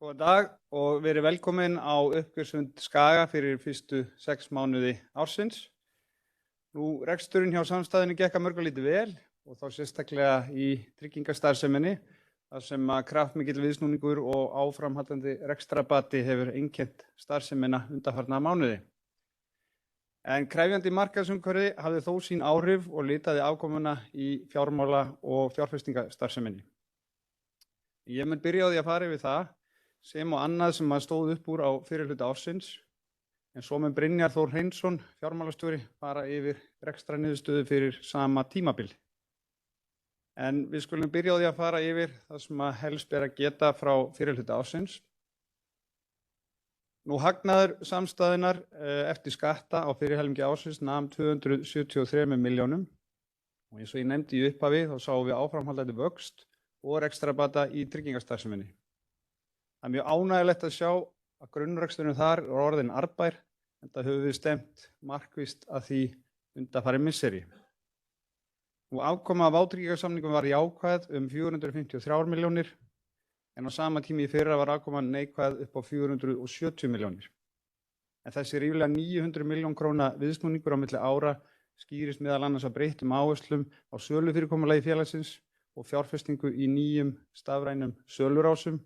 Góðan dag og verið velkomin á uppgjörsfund Skaga fyrir fyrstu 6 mánuði ársins. Reksturinn hjá samstæðunni gekk að mörgu lítið vel og þá sérstaklega í tryggingastarfseminni, þar sem að kraftmikill viðsnúningur og áframhaldandi rekstrarbati hefur einkennt starfsemina undanfarna mánuði. En krefjandi markaðsumhverfi hafði þó sín áhrif og litaði afkomuna í fjármála- og fjárfestingastarfseminni. Ég mun byrja á því að fara yfir það sem og annað sem að stóð upp úr á fyrri hluta ársins, en svo mun Brynjar Þór Hreinsson, fjármálastjóri, fara yfir rekstrarniðurstöðu fyrir sama tímabil. En við skulum byrja á því að fara yfir það sem að helst ber að geta frá fyrri hluta ársins. Hagnaður samstæðunnar eftir skatta á fyrri helmingi ársins nam 273 milljónum og eins og ég nefndi í upphafi þá sáum við áframhaldandi vöxt og rekstrarbata í tryggingastarfseminni. Það er mjög ánægjulegt að sjá að grunnreksturinn þar er orðinn arðbær, enda höfum við stefnt markvisst að því undanfarin misseri. Afkoma af vátryggingasamningum var jákvæð 453 milljónir, en á sama tími í fyrra var afkoman neikvæð upp á 470 milljónir. En þessi ríflega 900 milljón króna viðsnúningur á milli ára skýrist meðal annars að breyttum áherslum á sölufyrirkomulagi félagsins og fjárfestingu í nýjum stafrænum sölurásum,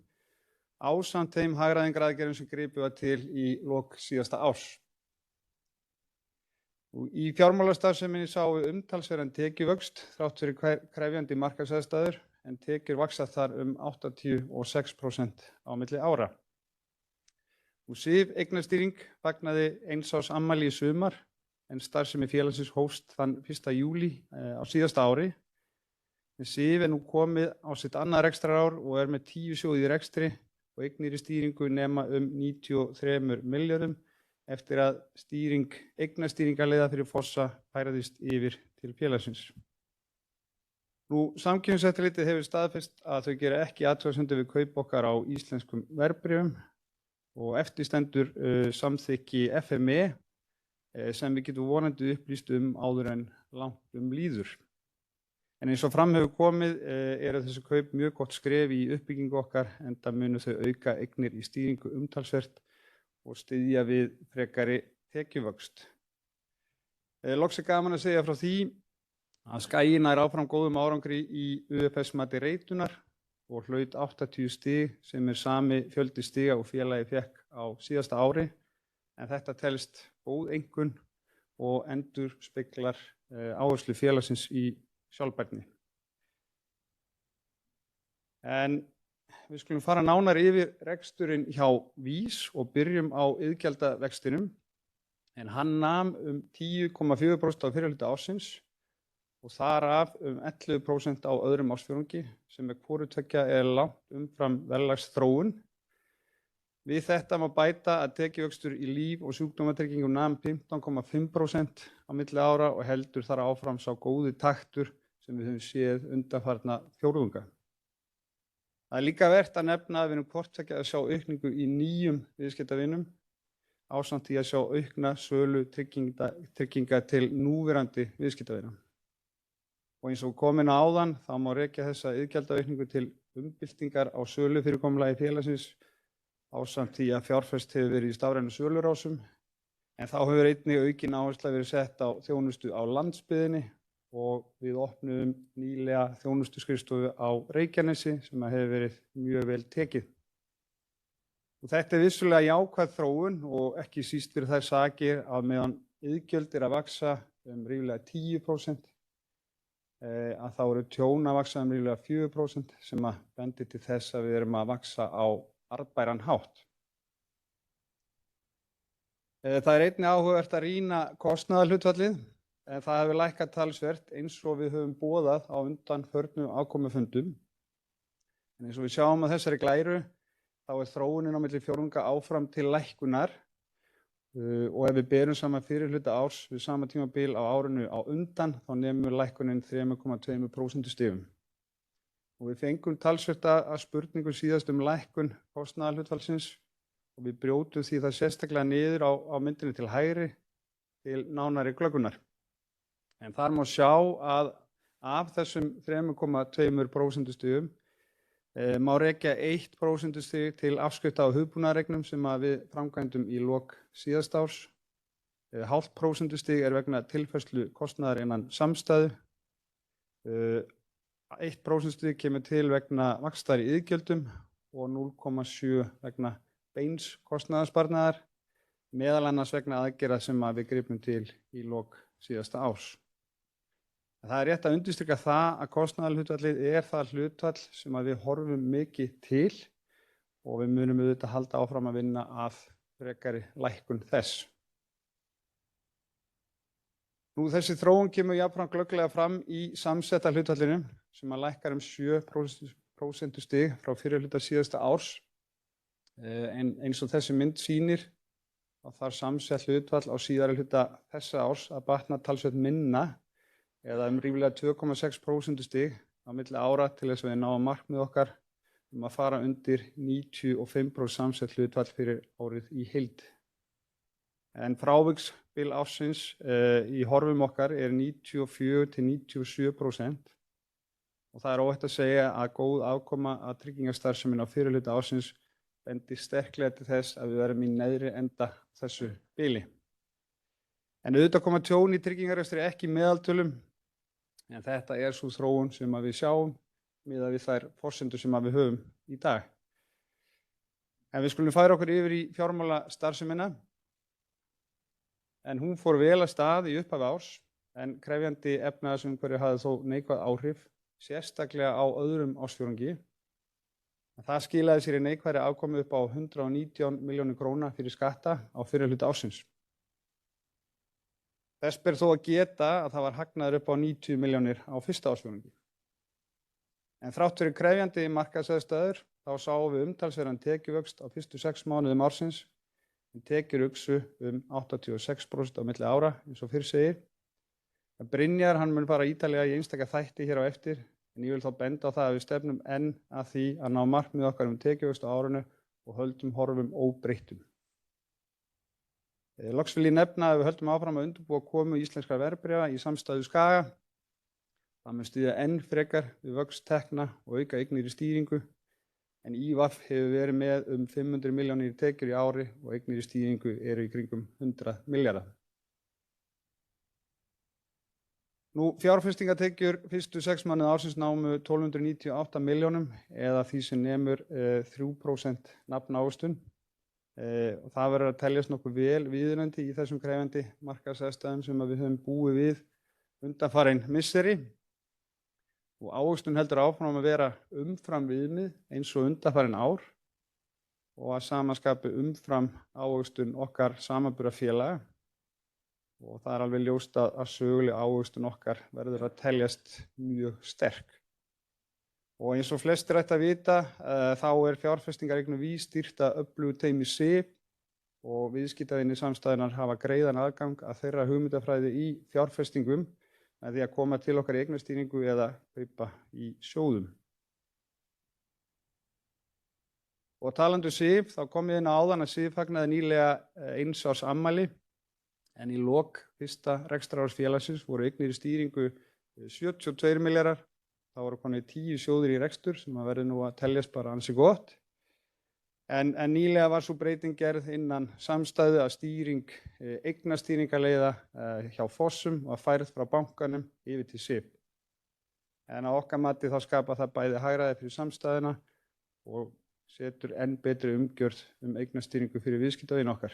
ásamt þeim hagræðingaraðgerðum sem gripið var til í lok síðasta árs. Í fjármálastarfseminni sáum við umtalsverðan tekjuvöxt þrátt fyrir krefjandi markaðsaðstæður, en tekjur vaxa þar 86% á milli ára. SIF eignastýring fagnaði 1 árs afmæli í sumar, en starfsemi félagsins hófst þann 1. júlí á síðasta ári. SIF er nú komið á sitt annað rekstrarár og er með 10 sjóði í rekstri og eignir í stýringu nema 93 milljörðum eftir að eignastýringarleiða fyrir Fossa færðist yfir til félagsins. Samkeppniseftirlitið hefur staðfest að þau gera ekki athugasemdir við kaup okkar á íslenskum verðbréfum og eftir stendur samþykki FME sem við getum vonandi upplýst áður en langt líður. En eins og fram hefur komið eru þessi kaup mjög gott skref í uppbyggingu okkar, enda munu þau auka eignir í stýringu umtalsvert og styðja við frekari tekjuvöxt. Loks er gaman að segja frá því að Skagi nær áfram góðum árangri í UFS-mati reitunar og hlaut 80 stig sem er sami fjöldi stiga og félagið fékk á síðasta ári, en þetta telst góð einkunn og endurspeglar áherslu félagsins í sjálfbærni. En við skulum fara nánar yfir reksturinn hjá VÍS og byrjum á iðgjaldavextinum, en hann nam 10,4% á fyrri hluta ársins og þar af 11% á öðrum ársfjórðungi, sem hvoru tveggja er langt umfram verðlagsþróun. Við þetta má bæta að tekjuvöxtur í líf- og sjúkdómatryggingum nam 15,5% á milli ára og heldur þar áfram sá góði taktur sem við höfum séð undanfarna fjórðunga. Það er líka vert að nefna að við erum hvort tveggja að sjá aukningu í nýjum viðskiptavinum ásamt því að sjá aukna sölu trygginga til núverandi viðskiptavina. Og eins og komin áðan þá má rekja þessa iðgjaldaaukningu til umbyltingar á sölufyrirkomulagi félagsins ásamt því að fjárfest hefur verið í stafrænum sölurásum, en þá hefur einnig aukin áhersla verið sett á þjónustu á landsbyggðinni og við opnuðum nýlega þjónustuskrifstofu á Reykjanesi sem hefur verið mjög vel tekið. Þetta er vissulega jákvæð þróun og ekki síst fyrir þær sakir að meðan iðgjöld að vaxa ríflega 10%, að þá eru tjón að vaxa ríflega 4% sem bendir til þess að við erum að vaxa á arðbæran hátt. Það er einnig áhugavert að rýna kostnaðarhlutfallið, en það hefur lækkað talsvert eins og við höfum boðað á undanförnum afkomufundum. En eins og við sjáum á þessari glæru þá er þróunin á milli fjórðunga áfram til lækkunar og ef við berum saman fyrri hluta árs við sama tímabil á árinu á undan þá nemur lækkunin 3,2% stigum. Og við fengum talsvert að spurningum síðast lækkun kostnaðarhlutfallsins og við brjótum því það sérstaklega niður á myndinni til hægri til nánari glöggunar. En þar má sjá að af þessum 3,2% stigum Má rekja 1% til afskrifta á hugbúnaðareignum sem við framkvæmdum í lok síðasta árs. 0,5% vegna tilfærslu kostnaðar innan samstæðu. 1% kemur til vegna vaxtar í iðgjöldum og 0,7% vegna beins kostnaðarsparnaðar, meðal annars vegna aðgerða sem við gripum til í lok síðasta árs. Það rétt að undirstrika það að kostnaðarhlutfallið það hlutfall sem við horfum mikið til og við munum auðvitað halda áfram að vinna að frekari lækkun þess. Þessi þróun kemur jafnframt glögglega fram í samsetta hlutfallinu sem lækkar 7% frá fyrri hluta síðasta árs. En eins og þessi mynd sýnir þá þarf samsett hlutfall á síðari hluta þessa árs að batna talsvert minna eða ríflega 2,6% á milli ára til þess að við náum markmið okkar að fara undir 95% samsett hlutfall fyrir árið í heild. En fráviksbil ársins í horfum okkar 94–97% og það óhætt að segja að góð afkoma að tryggingastarfseminni á fyrri hluta ársins bendir sterklega til þess að við verðum í neðri enda þessu bili. En auðvitað koma tjón í tryggingarekstri ekki í meðaltölum, en þetta sú þróun sem við sjáum miðað við þær forsendur sem við höfum í dag. En við skulum færa okkur yfir í fjármálastarfsemina. En hún fór vel af stað í upphafi árs, en krefjandi efnahagsumhverfi hafði þó neikvæð áhrif, sérstaklega á öðrum ársfjórðungi. Það skilaði sér í neikvæðri afkomu upp á 119 milljónir króna fyrir skatta á fyrri hluta ársins. Þess ber þó að geta að það var hagnaður upp á 90 milljónir á fyrsta ársfjórðungi. En þrátt fyrir krefjandi markaðsaðstæður þá sáum við umtalsverðan tekjuvöxt á fyrstu 6 mánuðum ársins, en tekjur uxu 86% á milli ára, eins og fyrr segir. Brynjar mun fara ítarlega í einstaka þætti hér á eftir, en ég vil þá benda á það að við stefnum enn að því að ná markmið okkar tekjuvöxt á árinu og höldum horfum óbreyttum. Loks vil ég nefna að við höldum áfram að undirbúa komu íslenskra verðbréfa í samstæðu Skaga. Það mun styðja enn frekar við vöxt tekna og auka eignir í stýringu, en ÍVAF hefur verið með 500 milljónir í tekjur í ári og eignir í stýringu í kringum 100 milljarða. Fjárfestingartekjur fyrstu 6 mánuði ársins námu 1298 milljónum eða því sem nemur 3% nafnávöxtun. Og það verður að teljast nokkuð vel viðunandi í þessum krefjandi markaðsaðstæðum sem við höfum búið við undanfarin misseri. Og ávöxtun heldur áfram að vera umfram viðmið eins og undanfarin ár og að sama skapi umfram ávöxtun okkar samanburðarfélaga. Og það alveg ljóst að söguleg ávöxtun okkar verður að teljast mjög sterk. Og eins og flestir ættu að vita, þá fjárfestingareign VÍS stýrt af öflugu teymi SIF og viðskiptavinir samstæðunnar hafa greiðan aðgang að þeirra hugmyndafræði í fjárfestingum með því að koma til okkar í eignastýringu eða kaupa í sjóðum. Og talandi SIF, þá kom ég inn á áðan að SIF fagnaði nýlega 1 árs afmæli, en í lok fyrsta rekstrarárs félagsins voru eignir í stýringu 72 milljarðar. Það voru konið 10 sjóðir í rekstur sem verður nú að teljast bara ansi gott. En nýlega var svo breyting gerð innan samstæðu að stýring eignastýringarleiða hjá Fossum var færð frá bankanum yfir til SIF. En á okkar mati þá skapar það bæði hagræði fyrir samstæðuna og setur enn betri umgjörð eignastýringu fyrir viðskiptavini okkar.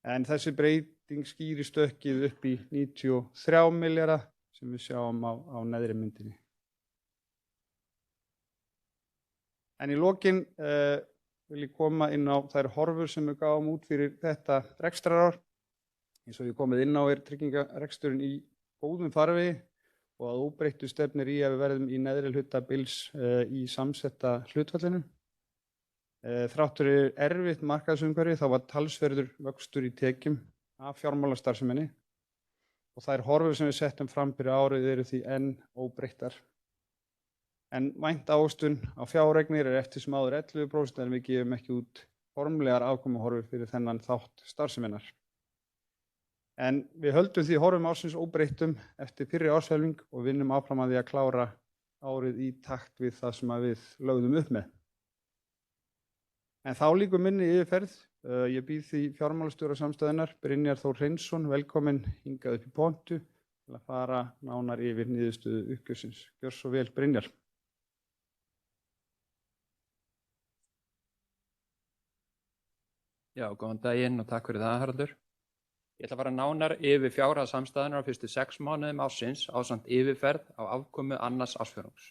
En þessi breyting skýrir stökkið upp í 93 milljarða sem við sjáum á neðri myndinni. En í lokin vil ég koma inn á þær horfur sem við gáum út fyrir þetta rekstrarár. Eins og við komið inn á tryggingareksturinn í góðum farvegi og að óbreyttu stefnir í að við verðum í neðri hluta bils í samsetta hlutfallinu. Þráttur erfitt markaðsumhverfi þá var talsverður vöxtur í tekjum af fjármálastarfseminni og þær horfur sem við settum fram fyrir árið eru því enn óbreyttar. En vænt ávöxtun á fjáreignir eftir sem áður 11% en við gefum ekki út formlegar afkomuhorfur fyrir þennan þátt starfseminnar. En við höldum því horfum ársins óbreyttum eftir fyrri árshelming og vinnum áfram að því að klára árið í takt við það sem að við lögðum upp með. En þá lýkur minni yfirferð. Ég býð því fjármálastjóra samstæðunnar, Brynjar Þór Hreinsson, velkominn hingað upp í pontu til að fara nánar yfir niðurstöðu uppgjörsins. Gjör svo vel, Brynjar. Já, góðan daginn og takk fyrir það, Haraldur. Ég ætla að fara nánar yfir fjárhag samstæðunnar á fyrstu 6 mánuðum ársins ásamt yfirferð á afkomu annars ársfjórðungs.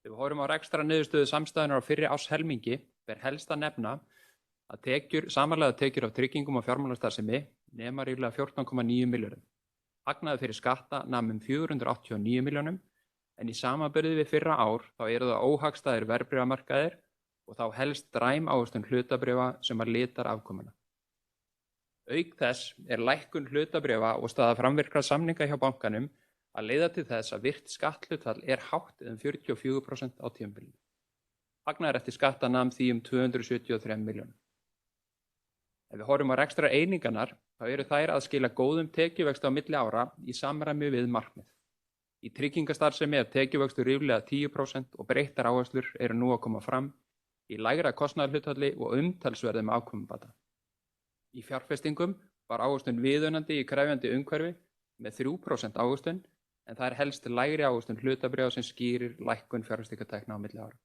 Þegar við horfum á rekstrar niðurstöðu samstæðunnar á fyrri árshelmingi ber helst að nefna að samanlagðar tekjur af tryggingum og fjármálastarfsemi nema ríflega 14,9 milljörðum. Hagnaður fyrir skatta nam 489 milljónum en í samanburði við fyrra ár þá eru það óhagstæðir verðbréfamarkaðir og þá helst dræm ávöxtun hlutabréfa sem litar afkomuna. Auk þess lækkun hlutabréfa og staða framvirkra samninga hjá bankanum að leiða til þess að virt skatthlutfall hátt 44% á tímabilinu. Hagnaður eftir skatta nam því 273 milljónum. Ef við horfum á rekstrar einingarnar þá eru þær að skila góðum tekjuvexti á milli ára í samræmi við markmið. Í tryggingastarfsemi tekjuvextur ríflega 10% og breyttar áherslur eru nú að koma fram í lægra kostnaðarhlutfalli og umtalsverðum afkomubata. Í fjárfestingum var ávöxtun viðunandi í krefjandi umhverfi með 3% ávöxtun en það helst lægri ávöxtun hlutabréfa sem skýrir lækkun fjárfestingatekna á milli ára.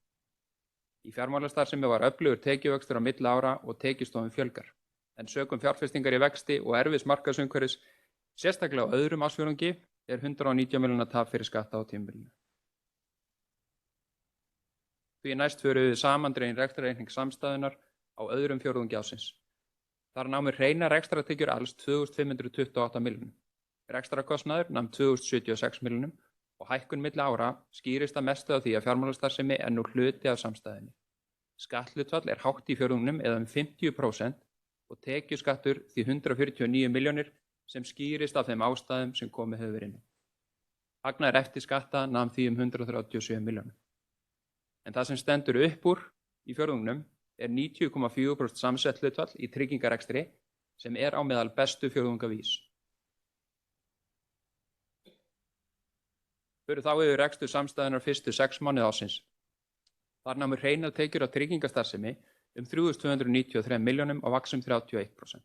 Í fjármálastarfsemi var öflugur tekjuvöxtur á milli ára og tekjustofum fjölgar, en sökum fjárfestingar í vexti og erfiðs markaðsumhverfis, sérstaklega á öðrum ársfjórðungi, 190 milljóna tap fyrir skatta á tímabilinu. Því næst förum við samandregin rekstrarreikning samstæðunnar á öðrum fjórðungi ársins. Þar námu hreinar rekstrartekjur alls 2528 milljónum. Rekstrarkostnaður nam 2076 milljónum og hækkun milli ára skýrist að mestu á því að fjármálastarfsemi nú hluti af samstæðunni. Skatthlutfall hátt í fjórðungnum eða 50% og tekjuskattur því 149 milljónir sem skýrist af þeim ástæðum sem komið hefur verið inn. Hagnaður eftir skatta nam því 137 milljónum. En það sem stendur upp úr í fjórðungnum 90,4% samsett hlutfall í tryggingarekstri sem á meðal bestu fjórðunga VÍS. Fyrir þá yfir rekstur samstæðunnar fyrstu 6 mánuði ársins. Þar námu hreinar tekjur á tryggingastarfsemi 3.293 milljónum og vaxa 31%.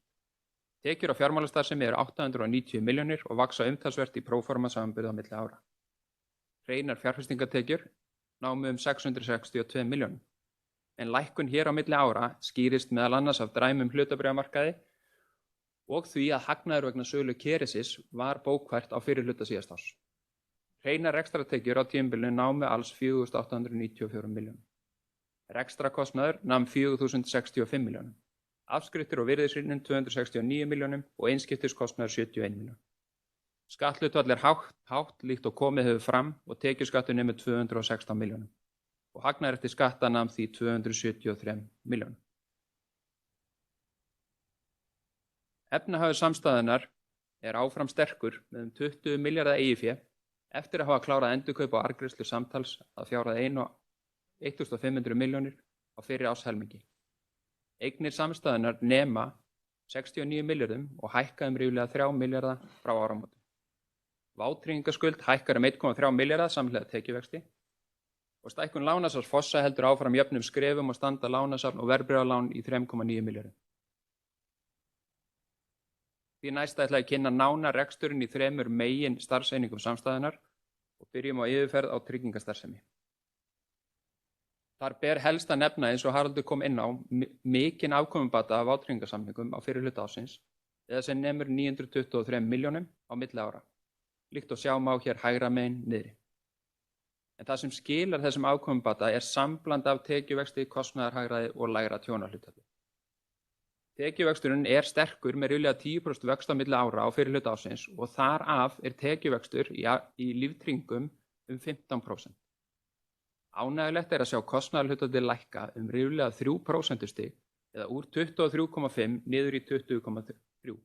Tekjur á fjármálastarfsemi 890 milljónir og vaxa umtalsvert í próforma samanburði á milli ára. Hreinar fjárfestingatekjur námu 662 milljónum. En lækkun hér á milli ára skýrist meðal annars af dræmum hlutabréfamarkaði og því að hagnaður vegna sölu Keresis var bókfært á fyrri hluta síðasta árs. Hreinar rekstrartekjur á tímabilinu námu alls 4.894 milljónum. Rekstrakostnaður nam 4.065 milljónum. Afskriftir og virðisrýrnun 269 milljónum og einskiptiskostnaður 71 milljón. Skatthlutfall hátt líkt og komið hefur fram og tekjuskattur nemur 216 milljónum. Og hagnaður eftir skatta nam því 273 milljónum. Efnahagur samstæðunnar áfram sterkur með 20 milljarða eigið fé eftir að hafa klárað endurkaup á arðgreiðslur samtals að fjárhæð 1.500 milljónir á fyrri árshelmingi. Eignir samstæðunnar nema 69 milljörðum og hækka ríflega 3 milljarða frá áramótum. Vátryggingaskuld hækkar 1,3 milljarða samhliða tekjuvexti og stækkun lánasafns Fossa heldur áfram jöfnum skrefum og standa lánasafn og verðbréfalán í 3,9 milljörðum. Því næst ætla ég að kynna nánar reksturinn í 3 megin starfseiningum samstæðunnar og byrjum á yfirferð á tryggingastarfsemi. Þar ber helst að nefna eins og Haraldur kom inn á mikinn afkomubata af vátryggingasamningum á fyrri hluta ársins eða sem nemur 923 milljónum á milli ára, líkt og sjá má hér hægra megin niðri. En það sem skilar þessum afkomubata sambland af tekjuvexti, kostnaðarhagræði og lægra tjónahlutfalli. Tekjuvexturinn sterkur með ríflega 10% vöxt á milli ára á fyrri hluta ársins og þar af tekjuvextur í líftryggingum 15%. Ánægjulegt að sjá kostnaðarhlutfallið lækka ríflega 3% stig eða úr 23,5 niður í 20,3.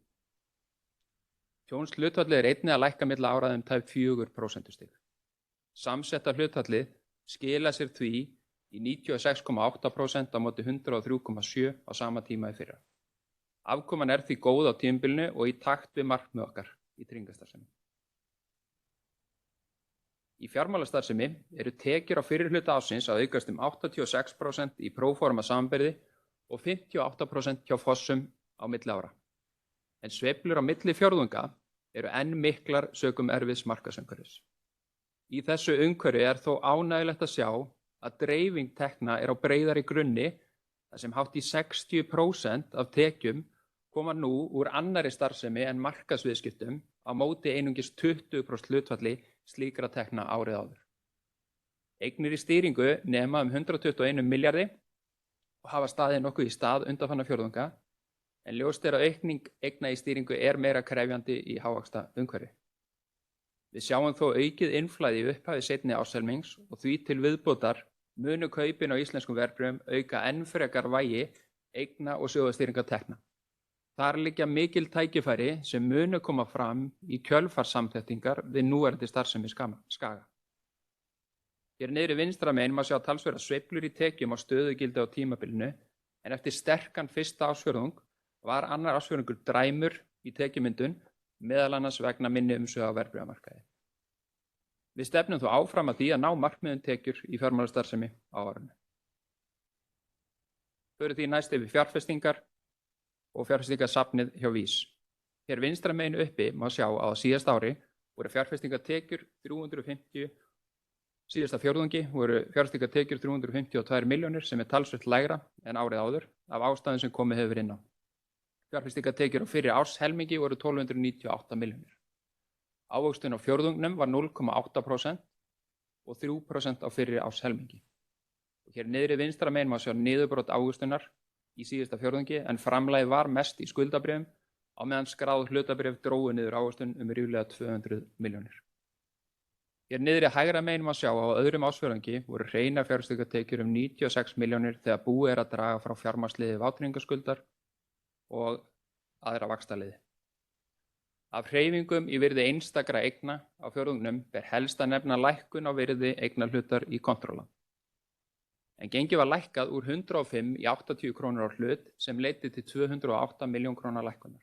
Tjónshlutfallið einnig að lækka milli ára tæp 4% stig. Samsetta hlutfallið skila sér því í 96,8% á móti 103,7% á sama tíma í fyrra. Afkoman því góð á tímabilinu og í takt við markmið okkar í tryggingastarfsemi. Í fjármálastarfsemi eru tekjur á fyrri hluta ársins að aukast 86% í próforma samanburði og 58% hjá fossum á milli ára. En sveiflur á milli fjórðunga eru enn miklar sökum erfiðs markaðsumhverfis. Í þessu umhverfi þó ánægjulegt að sjá að dreifing tekna á breiðari grunni þar sem hátt í 60% af tekjum koma nú úr annarri starfsemi en markaðsviðskiptum á móti einungis 20% hlutfalli slíkra tekna árið áður. Eignir í stýringu nema 121 milljarði og hafa staðið nokkuð í stað undanfarna fjórðunga, en ljóst að aukning eigna í stýringu meira krefjandi í hávaxta umhverfi. Við sjáum þó aukið innflæði í upphafi seinni árshelmings og því til viðbótar munu kaupin á íslenskum verðbréfum auka enn frekar vægi eigna og sjóðstýringatekna. Þar liggja mikil tækifæri sem munu koma fram í kjölfarssamþettingar við núverandi starfsemi Skaga. Hér niðri vinstra megin má sjá talsverðar sveiflur í tekjum á stöðugildi á tímabilinu, en eftir sterkan fyrsta ársfjórðung var annar ársfjórðungur dræmur í tekjumyndun, meðal annars vegna minni umsvifa á verðbréfamarkaði. Við stefnum þó áfram að því að ná markmiðum tekjur í fjármálastarfsemi á árinu. Förum því næst yfir fjárfestingar og fjárfestingarsafnið hjá VÍS. Hér vinstra megin uppi má sjá að á síðasta ári voru fjárfestingartekjur 350, síðasta fjórðungi voru fjárfestingartekjur 352 milljónir sem talsvert lægra en árið áður af ástæðum sem komið hefur inn á. Fjárfestingartekjur á fyrri árshelmingi voru 1298 milljónir. Ávöxtun á fjórðungnum var 0,8% og 3% á fyrri árshelmingi. Hér niðri vinstra megin má sjá niðurbrot ávöxtunar í síðasta fjórðungi, en framlagið var mest í skuldabréfum á meðan skráð hlutabréf drógu niður ávöxtun ríflega 200 milljónir. Hér niðri hægra megin má sjá að á öðrum ársfjórðungi voru hreinar fjárfestingartekjur 96 milljónir þegar búið að draga frá fjármagnsliði vátryggingaskuldar og aðra vaxtaliði. Af hreyfingum í virði einstakra eigna á fjórðungnum ber helst að nefna lækkun á virði eignarhlutar í Controlant. En gengið var lækkað úr 105 í 80 krónur á hlut sem leiddi til 208 milljón króna lækkunar.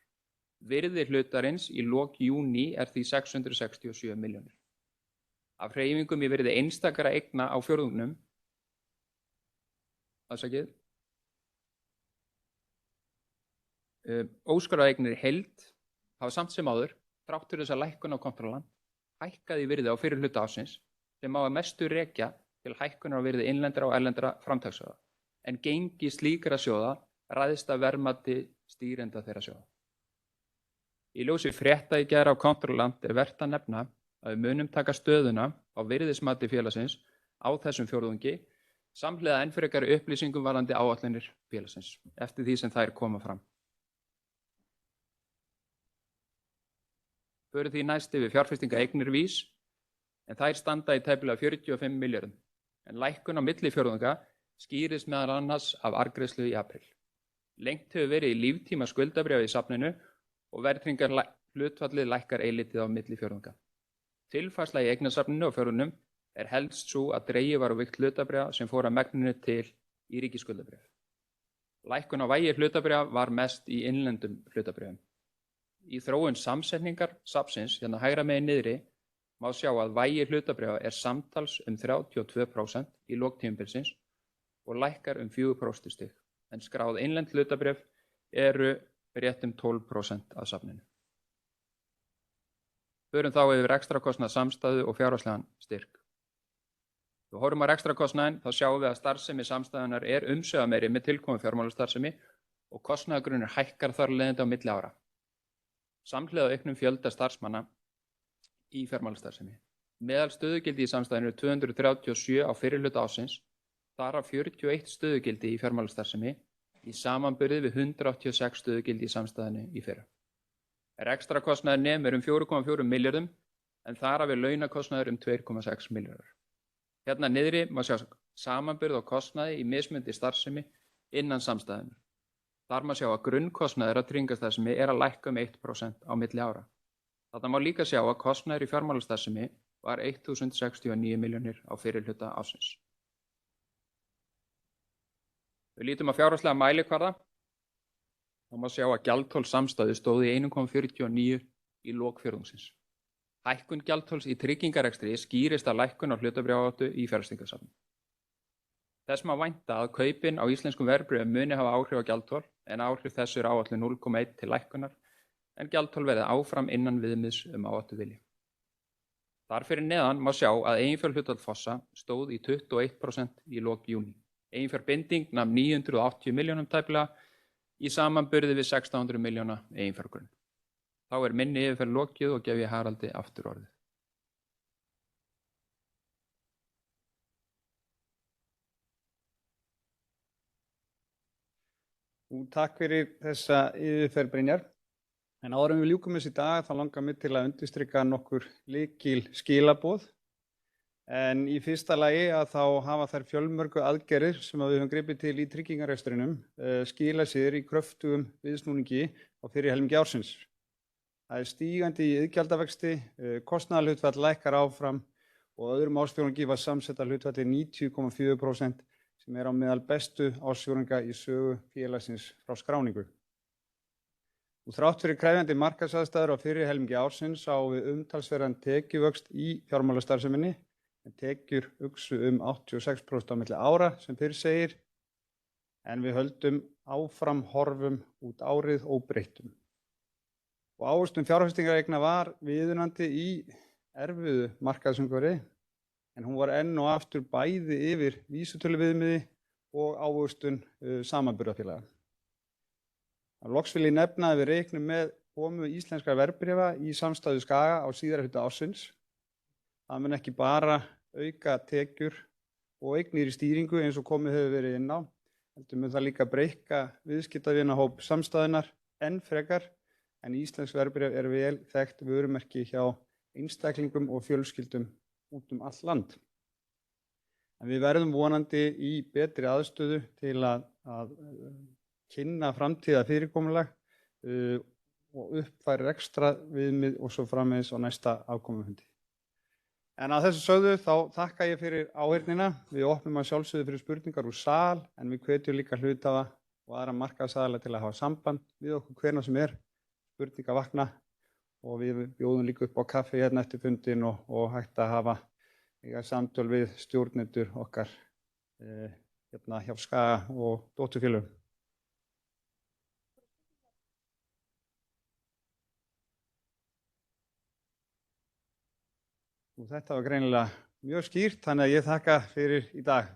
Virði hlutarins í lok júní því 667 milljónir. Af hreyfingum í virði einstakra eigna á fjórðungnum óskráðar eignir í heild hafa samt sem áður, þrátt fyrir þessa lækkun á Controlant, hækkað í virði á fyrri hluta ársins sem má að mestu rekja til hækkunar á virði innlendra og erlendra framtakssjóða, en gengi slíkra sjóða ræðst af verðmati stýrenda þeirra sjóða. Í ljósi frétta í gær á Controlant vert að nefna að við munum taka stöðuna á virðismati félagsins á þessum fjórðungi samhliða enn frekari upplýsingum varðandi áætlanir félagsins eftir því sem þær koma fram. Förum því næst yfir fjárfestingareignir VÍS, en þær standa í tæplega 45 milljörðum, en lækkun á milli fjórðunga skýrist meðal annars af arðgreiðslu í apríl. Lengt hefur verið í líftíma skuldabréfa í safninu og verðtryggingar hlutfallið lækkar eilítið á milli fjórðunga. Tilfærsla í eignasafninu og fjórðungnum helst svo að dregið var á vigt hlutabréfa sem fór að megninu til í ríkisskuldabréf. Lækkun á vægi hlutabréfa var mest í innlendum hlutabréfum. Í þróun samsetningar safnsins hérna hægra megin niðri má sjá að vægi hlutabréfa samtals 32% í lok tímabilsins og lækkar 4% stig, en skráð innlend hlutabréf eru rétt 12% af safninu. Förum þá yfir rekstrarkostnað samstæðu og fjárhagslegan styrk. Við horfum á rekstrarkostnaðinn, þá sjáum við að starfsemi samstæðunnar umsvifameiri með tilkomu fjármálastarfsemi og kostnaðargrunnur hækkar þar af leiðandi á milli ára. Samhliða auknum fjölda starfsmanna í fjármálastarfsemi. Meðal stöðugildi í samstæðinu 237 á fyrri hluta ársins, þar af 41 stöðugildi í fjármálastarfsemi í samanburði við 186 stöðugildi í samstæðinu í fyrra. Rekstrarkostnaður nemur 4,4 milljörðum, en þar af launakostnaður 2,6 milljarðar. Hérna niðri má sjá samanburð á kostnaði í mismunandi starfsemi innan samstæðinu. Þar má sjá að grunnkostnaður á tryggingastarfsemi að lækka 1% á milli ára. Þarna má líka sjá að kostnaður í fjármálastarfsemi var 1.069 milljónir á fyrri hluta ársins. Við lítum á fjárhagslega mælikvarða. Þá má sjá að gjaldþol samstæðu stóð í 1,49 í lok fjórðungsins. Hækkun gjaldtóls í tryggingarekstri skýrist af lækkun á hlutabréfaáhættu í fjárfestingarsafni. Þess má vænta að kaupin á íslenskum verðbréfum muni hafa áhrif á gjaldtól en áhrif þessu er áætluð 0,1 til lækkunar en gjaldtól verði áfram innan viðmiðs áhættuvilja. Þar fyrir neðan má sjá að eiginfjárhlutfall Fossa stóð í 21% í lok júní. Eiginfjárbinding nam 980 milljónum tæplega í samanburði við 1600 milljóna eiginfjárgrunn. Þá er minni yfirferð lokið og gef ég Haraldi aftur orðið. Takk fyrir þessa yfirferð, Brynjar. En áður en við ljúkum þessu í dag þá langar mig til að undirstrika nokkur lykil skilaboð. En í fyrsta lagi að þá hafa þær fjölmörgu aðgerðir sem við höfum gripið til í tryggingarekstrinum skila sér í kröftugum viðsnúningi á fyrri helmingi ársins. Það er stígandi í iðgjaldavexti, kostnaðarhlutfall lækkar áfram og öðrum ársfjórðungi var samsetta hlutfallið 90,4% sem er á meðal bestu ársfjórðunga í sögu félagsins frá skráningu. Og þrátt fyrir krefjandi markaðsaðstæður á fyrri helmingi ársins sáum við umtalsverðan tekjuvöxt í fjármálastarfseminni en tekjur uxu 86% á milli ára sem fyrr segir en við höldum áfram horfum út árið óbreyttum. Og ávöxtun fjárfestingareigna var viðunandi í erfiðu markaðsumhverfi en hún var enn og aftur bæði yfir vísitöluviðmiði og ávöxtun samanburðarfélaga. Loks vil ég nefna að við reiknum með komu íslenskra verðbréfa í samstæðu Skaga á síðari hluta ársins. Það mun ekki bara auka tekjur og eignir í stýringu eins og komið hefur verið inn á, heldur mun það líka breikka viðskiptavinahóp samstæðunnar enn frekar en íslensk verðbréf er vel þekkt vörumerki hjá einstaklingum og fjölskyldum út allt land. En við verðum vonandi í betri aðstöðu til að kynna framtíða fyrirkomulag og uppfæra ekstra viðmið og svo framvegis á næsta afkomufundi. En að þessu sögðu þá þakka ég fyrir áheyrnina. Við opnum að sjálfsögðu fyrir spurningar úr sal en við hvetjum líka hluthafa og aðra markaðsaðila til að hafa samband við okkur hvenær sem er spurninga vakna og við bjóðum líka upp á kaffi hérna eftir fundin og hægt að hafa samtöl við stjórnendur okkar hérna hjá Skaga og dótturfélögum. Og þetta var greinilega mjög skýrt, þannig að ég þakka fyrir í dag.